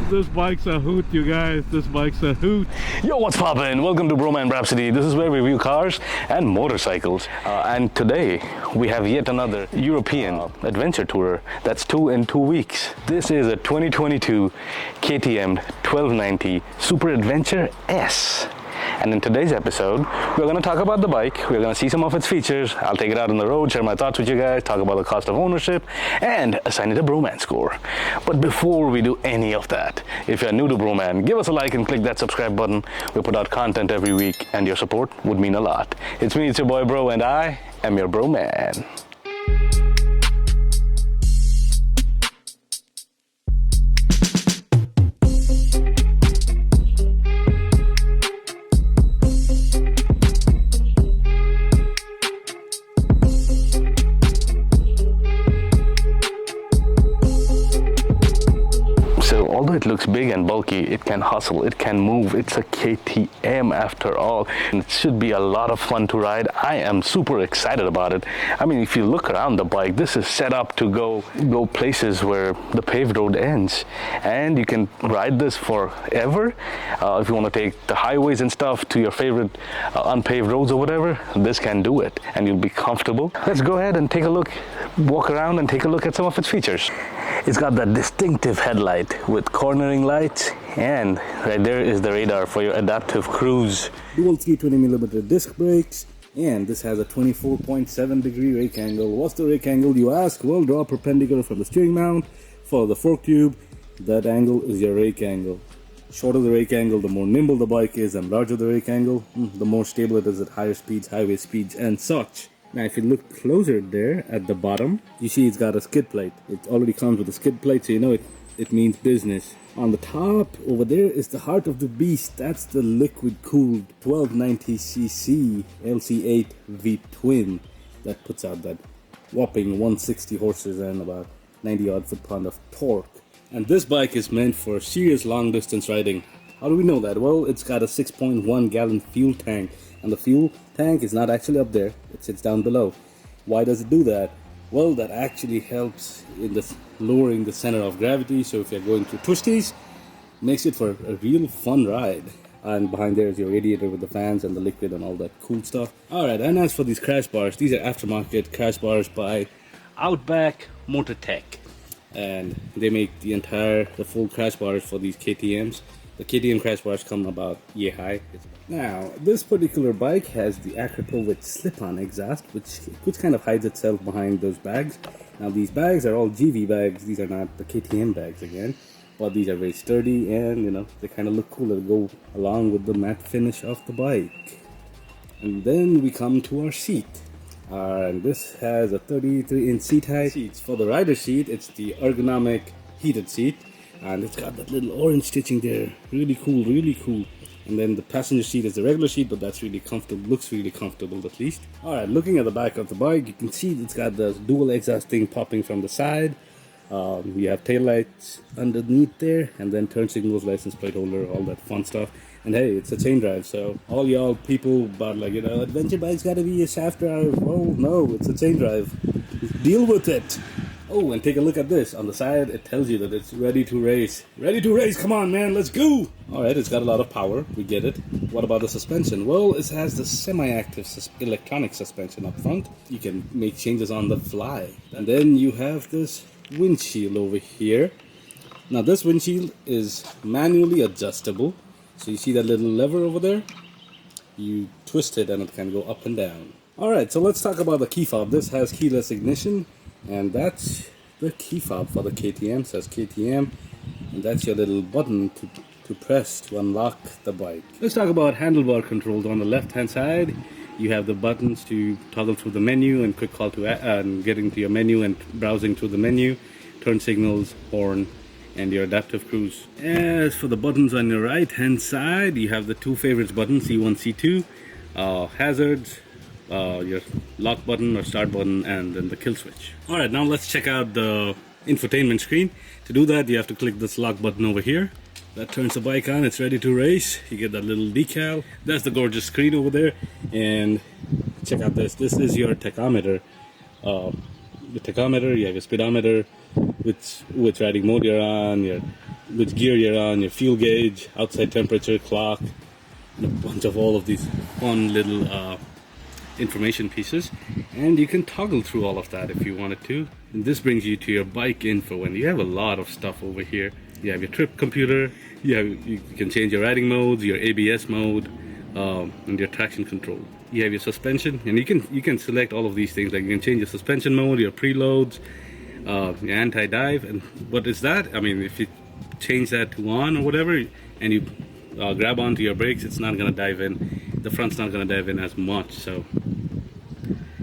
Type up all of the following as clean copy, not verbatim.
This bike's a hoot, you guys. This bike's a hoot. Yo, what's poppin'? Welcome to Bhroman Braapsody. This is where we review cars and motorcycles. And today we have yet another European adventure tour. That's 2 in 2 weeks. This is a 2022 KTM 1290 Super Adventure S. And in today's episode, we're going to talk about the bike, we're going to see some of its features, I'll take it out on the road, share my thoughts with you guys, talk about the cost of ownership, and assign it a Broman score. But before we do any of that, if you're new to Broman, give us a like and click that subscribe button. We put out content every week, and your support would mean a lot. It's me, it's your boy Bro, and I am your Broman. Although it looks big and bulky, it can hustle, it can move. It's a KTM after all. And it should be a lot of fun to ride. I am super excited about it. I mean, if you look around the bike, this is set up to go places where the paved road ends. And you can ride this forever. If you want to take the highways and stuff to your favorite unpaved roads or whatever, this can do it. And you'll be comfortable. Let's go ahead and take a look, walk around and take a look at some of its features. It's got that distinctive headlight with cornering lights, and right there is the radar for your adaptive cruise. Dual 320mm disc brakes, and this has a 24.7 degree rake angle. What's the rake angle, you ask? Well, draw perpendicular from the steering mount. Follow the fork tube. That angle is your rake angle. Shorter the rake angle, the more nimble the bike is, and larger the rake angle, the more stable it is at higher speeds, highway speeds, and such. Now if you look closer there at the bottom, you see it's got a skid plate. It already comes with a skid plate, so you know it means business. On the top over there is the heart of the beast. That's the liquid cooled 1290cc LC8 V twin that puts out that whopping 160 horses and about 90 odd foot-pound of torque. And this bike is meant for serious long distance riding. How do we know that? Well, it's got a 6.1 gallon fuel tank, and the fuel tank is not actually up there, it sits down below. Why does it do that? Well, that actually helps in this lowering the center of gravity, so if you're going through twisties, makes it for a real fun ride. And behind there is your radiator with the fans and the liquid and all that cool stuff. Alright, and as for these crash bars, these are aftermarket crash bars by Outback Motor Tech. And they make the full crash bars for these KTMs. The KTM crash bars come about yay high. Now, this particular bike has the Acropovic slip-on exhaust, which kind of hides itself behind those bags. Now, these bags are all GV bags. These are not the KTM bags again, but these are very sturdy and, you know, they kind of look cool. They go along with the matte finish of the bike. And then we come to our seat. And this has a 33-inch seat height. For the rider seat, it's the ergonomic heated seat. And it's got that little orange stitching there. Really cool, really cool. And then the passenger seat is the regular seat, but that's really comfortable, looks really comfortable at least. Alright, looking at the back of the bike, you can see it's got the dual exhaust thing popping from the side. You have taillights underneath there, and then turn signals, license plate holder, all that fun stuff. And hey, it's a chain drive, so all y'all people about like, you know, adventure bike's gotta be a shaft drive. Well, no, it's a chain drive. Deal with it. Oh, and take a look at this. On the side, it tells you that it's ready to race. Ready to race, come on, man, let's go! Alright, it's got a lot of power, we get it. What about the suspension? Well, it has the semi-active electronic suspension up front. You can make changes on the fly. And then you have this windshield over here. Now, this windshield is manually adjustable. So you see that little lever over there? You twist it and it can go up and down. Alright, so let's talk about the key fob. This has keyless ignition. And that's the key fob for the KTM, says KTM, and that's your little button to press to unlock the bike. Let's talk about handlebar controls. On the left hand side, you have the buttons to toggle through the menu and quick call to and getting to your menu and browsing through the menu, turn signals, horn, and your adaptive cruise. As for the buttons on your right hand side, you have the two favorites buttons, C1, C2, hazards, your lock button or start button, and then the kill switch. Alright, now let's check out the infotainment screen. To do that, you have to click this lock button over here. That turns the bike on, it's ready to race. You get that little decal. That's the gorgeous screen over there. And check out this. This is your tachometer. The tachometer, you have your speedometer, which riding mode you're on, your which gear you're on, your fuel gauge, outside temperature, clock, and a bunch of all of these fun little information pieces. And you can toggle through all of that if you wanted to. And this brings you to your bike info, and you have a lot of stuff over here. You have your trip computer, you can change your riding modes, your ABS mode, and your traction control. You have your suspension, and you can select all of these things. Like you can change your suspension mode, your preloads, your anti-dive. And what is that? I mean, if you change that to on or whatever, and you grab onto your brakes, it's not going to dive in. The front's not going to dive in as much, so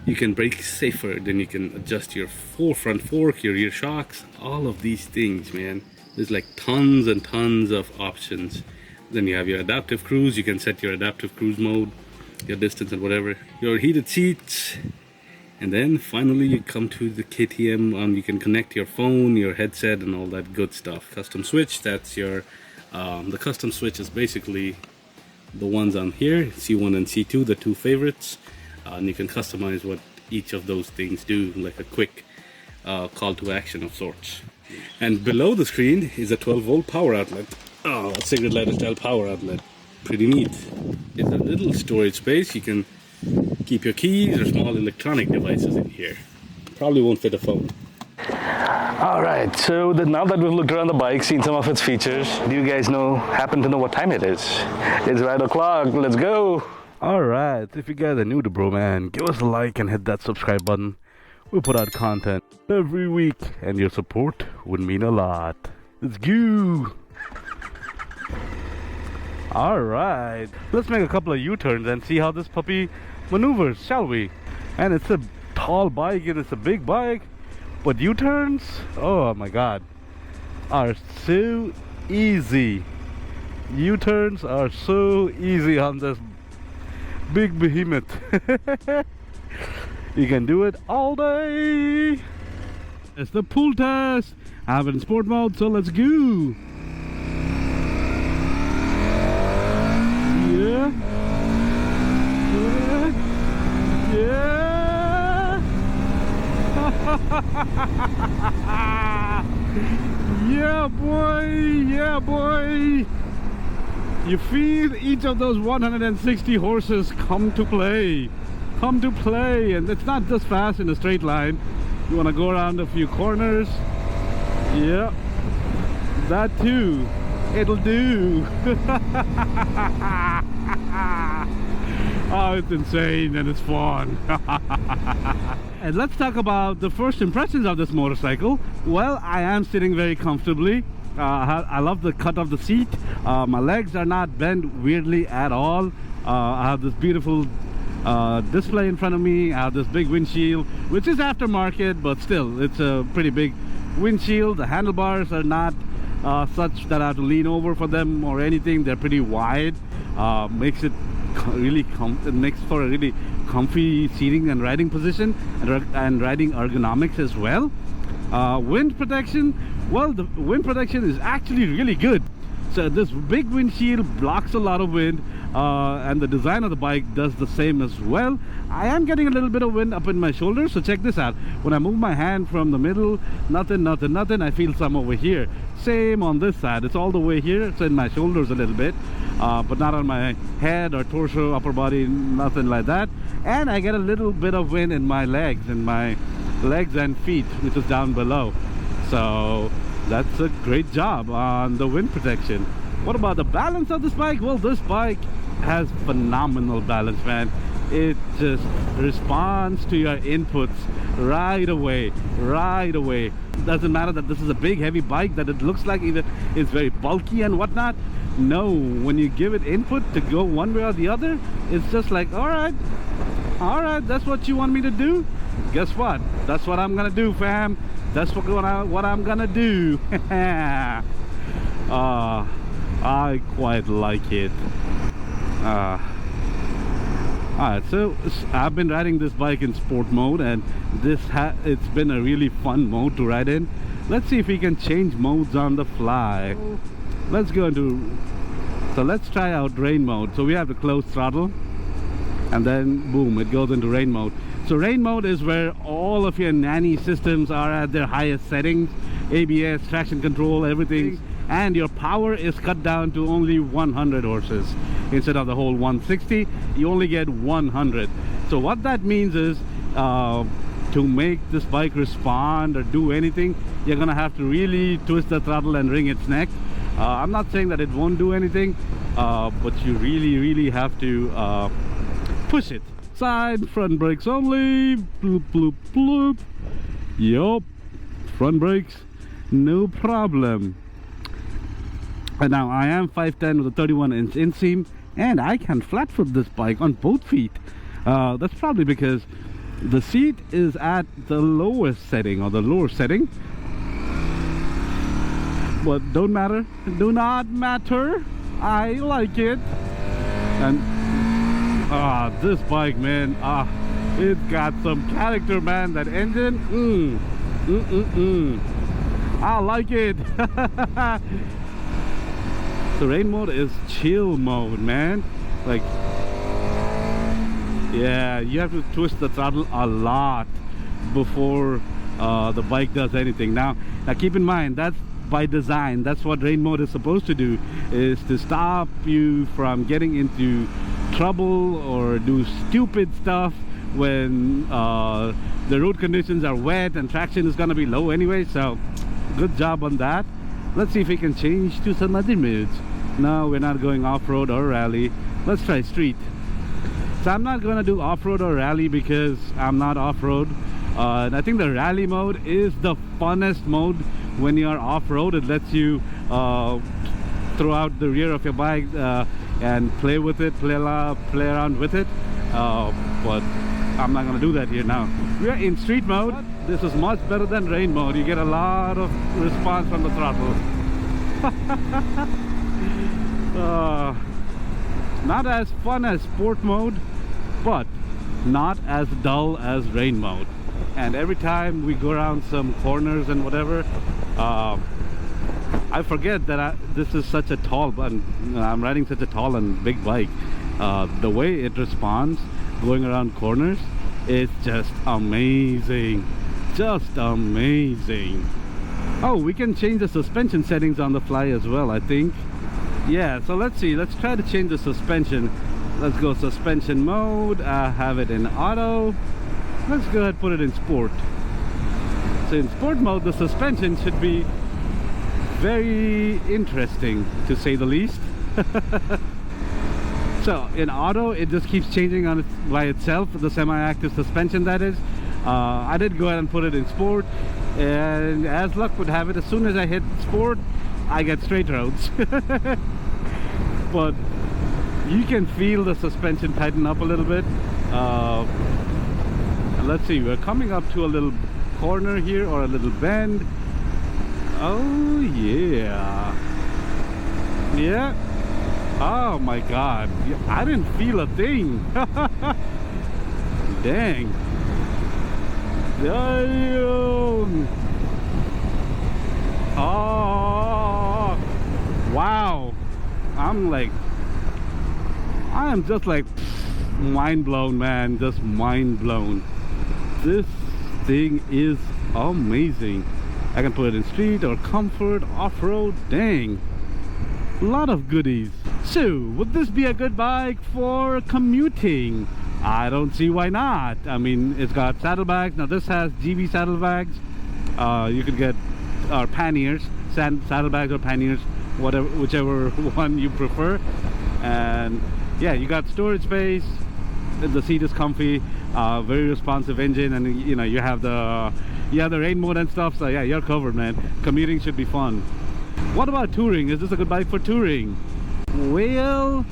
you can brake safer. Then you can adjust your front fork, your rear shocks, all of these things, man. There's like tons and tons of options. Then you have your adaptive cruise. You can set your adaptive cruise mode, your distance and whatever. Your heated seats. And then finally you come to the KTM. You can connect your phone, your headset, and all that good stuff. Custom switch, that's your... the custom switch is basically the ones on here, C1 and C2, the two favorites. And you can customize what each of those things do, like a quick call to action of sorts. And below the screen is a 12-volt power outlet. Oh, a cigarette lighter style power outlet. Pretty neat. It's a little storage space. You can keep your keys or small electronic devices in here. Probably won't fit a phone. Alright, so now that we've looked around the bike, seen some of its features, do you guys happen to know what time it is? It's right o'clock, let's go! Alright, if you guys are new to Bhroman, give us a like and hit that subscribe button. We put out content every week, and your support would mean a lot. Let's go! Alright, let's make a couple of U-turns and see how this puppy maneuvers, shall we? And it's a tall bike and it's a big bike, but U-turns, oh my god, are so easy. U-turns are so easy on this big behemoth. You can do it all day. It's the pull test. I have it in sport mode, so let's go. Yeah. Yeah. Yeah. Yeah, boy. Yeah, boy. You feel each of those 160 horses come to play. Come to play. And it's not just fast in a straight line. You want to go around a few corners. Yeah. That too. It'll do. Oh, it's insane and it's fun. And let's talk about the first impressions of this motorcycle. Well, I am sitting very comfortably. I love the cut of the seat. My legs are not bent weirdly at all. I have this beautiful display in front of me. I have this big windshield, which is aftermarket, but still, it's a pretty big windshield. The handlebars are not such that I have to lean over for them or anything. They're pretty wide. Makes it really it makes for a really comfy seating and riding position, and riding ergonomics as well. Wind protection, well, the wind protection is actually really good. So this big windshield blocks a lot of wind, and the design of the bike does the same as well. I am getting a little bit of wind up in my shoulders, so check this out. When I move my hand from the middle, nothing, I feel some over here. Same on this side, it's all the way here. It's in my shoulders a little bit, but not on my head or torso, upper body, nothing like that. And I get a little bit of wind in my legs and feet, which is down below. So that's a great job on the wind protection. What about the balance of this bike? Well, this bike has phenomenal balance, man. It just responds to your inputs right away. Doesn't matter that this is a big heavy bike, that it looks like either it's very bulky and whatnot. No, when you give it input to go one way or the other, it's just like, all right, that's what you want me to do. Guess what? That's what I'm gonna do, fam. That's what I'm gonna do. I quite like it. Alright, so I've been riding this bike in sport mode, and it's been a really fun mode to ride in. Let's see if we can change modes on the fly. Let's try out rain mode. So we have the closed throttle, and then boom, it goes into rain mode. So rain mode is where all of your nanny systems are at their highest settings. ABS, traction control, everything and your power is cut down to only 100 horses instead of the whole 160. You only get 100. So what that means is to make this bike respond or do anything, you're gonna have to really twist the throttle and wring its neck. I'm not saying that it won't do anything, but you really have to push it. Side front brakes only. Bloop bloop bloop. Yup, front brakes, no problem. And now I am 5'10" with a 31-inch inseam, and I can flat foot this bike on both feet. That's probably because the seat is at the lowest setting, or the lower setting. But don't matter, do not matter. I like it. And this bike, man, it's got some character, man. That engine, I like it. The rain mode is chill mode, man. Like, yeah, you have to twist the throttle a lot before the bike does anything. Now keep in mind, that's by design. That's what rain mode is supposed to do, is to stop you from getting into trouble or do stupid stuff when the road conditions are wet and traction is gonna be low anyway. So good job on that. Let's see if we can change to some other modes. No, we're not going off-road or rally. Let's try street. So I'm not gonna do off-road or rally because I'm not off-road. And I think the rally mode is the funnest mode when you're off-road. It lets you throw out the rear of your bike and play with it, play around with it. But I'm not gonna do that here now. We're in street mode. This is much better than rain mode. You get a lot of response from the throttle. Not as fun as sport mode, but not as dull as rain mode. And every time we go around some corners and whatever, I forget that this is such a tall, I'm riding such a tall and big bike. The way it responds going around corners is just amazing. Just amazing. Oh, we can change the suspension settings on the fly as well, I think. Yeah, so let's see. Let's try to change the suspension. Let's go suspension mode. Have it in auto. Let's go ahead and put it in sport. So in sport mode, the suspension should be very interesting, to say the least. So in auto, it just keeps changing on by itself, the semi-active suspension, that is. I did go ahead and put it in sport, and as luck would have it, as soon as I hit sport, I get straight roads. But you can feel the suspension tighten up a little bit. Let's see, we're coming up to a little corner here, or a little bend. Oh yeah, yeah. Oh my god, I didn't feel a thing. Dang. Damn. Oh wow, I am just like mind blown, man. Just mind blown. This thing is amazing. I can put it in street or comfort, off-road. Dang, a lot of goodies. So would this be a good bike for commuting? I don't see why not. I mean, it's got saddlebags. Now this has GB saddlebags. You could get or panniers, saddlebags or panniers, whatever, whichever one you prefer. And yeah, you got storage space. The seat is comfy, very responsive engine, and you know, you have the rain mode and stuff. So yeah, you're covered, man. Commuting should be fun. What about touring? Is this a good bike for touring? Well,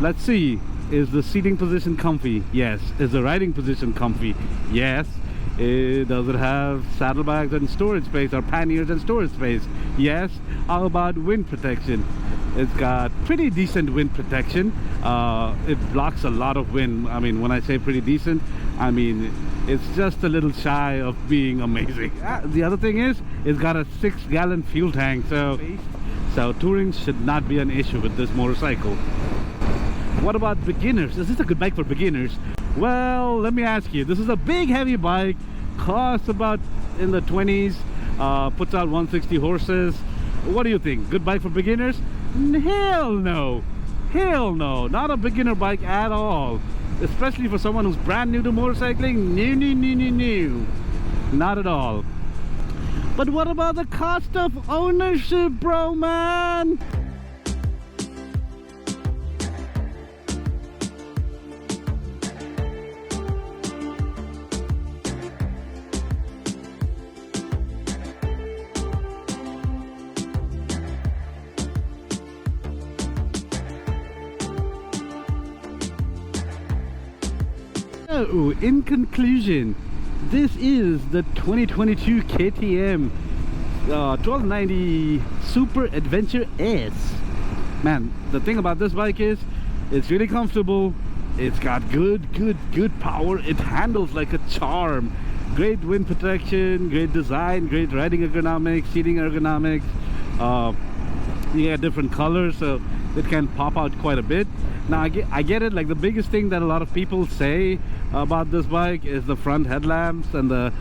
let's see. Is the seating position comfy? Yes. Is the riding position comfy? Yes. Does it have saddlebags and storage space, or panniers and storage space? Yes. How about wind protection? It's got pretty decent wind protection. It blocks a lot of wind. I mean, when I say pretty decent, I mean it's just a little shy of being amazing. The other thing is, it's got a 6-gallon fuel tank, so touring should not be an issue with this motorcycle. What about beginners? Is this a good bike for beginners? Well, let me ask you. This is a big, heavy bike. Costs about in the 20s. Puts out 160 horses. What do you think? Good bike for beginners? Hell no. Hell no. Not a beginner bike at all. Especially for someone who's brand new to motorcycling. No. Not at all. But what about the cost of ownership, bro, man? So, in conclusion, this is the 2022 KTM 1290 Super Adventure S. Man, the thing about this bike is it's really comfortable. It's got good power. It handles like a charm. Great wind protection, great design, great riding ergonomics, seating ergonomics. You get different colors, so it can pop out quite a bit. Now I get it, like the biggest thing that a lot of people say about this bike is the front headlamps and the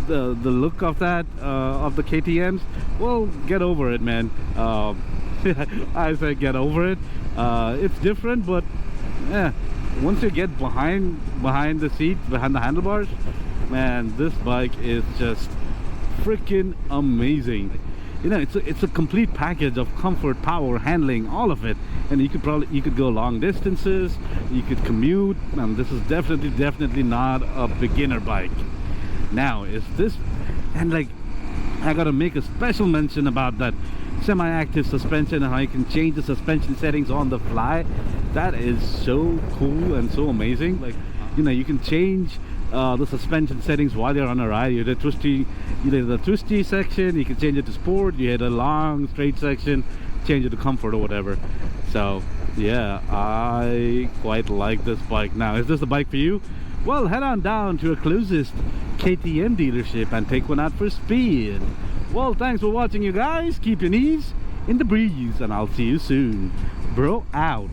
look of that of the KTMs. Well, get over it, man. I say get over it. It's different, but yeah, once you get behind the seat, behind the handlebars, man, this bike is just freaking amazing. You know, it's a complete package of comfort, power, handling, all of it. And you could go long distances, you could commute, and this is definitely not a beginner bike. Now, is this, and like, I gotta make a special mention about that semi-active suspension and how you can change the suspension settings on the fly. That is so cool and so amazing. Like, you know, you can change the suspension settings while you're on a ride. You did the twisty section, you can change it to sport. You had a long straight section, change it to comfort or whatever. So yeah, I quite like this bike. Now, is this the bike for you? Well, head on down to your closest KTM dealership and take one out for speed. Well, thanks for watching, you guys. Keep your knees in the breeze, and I'll see you soon. Bro out.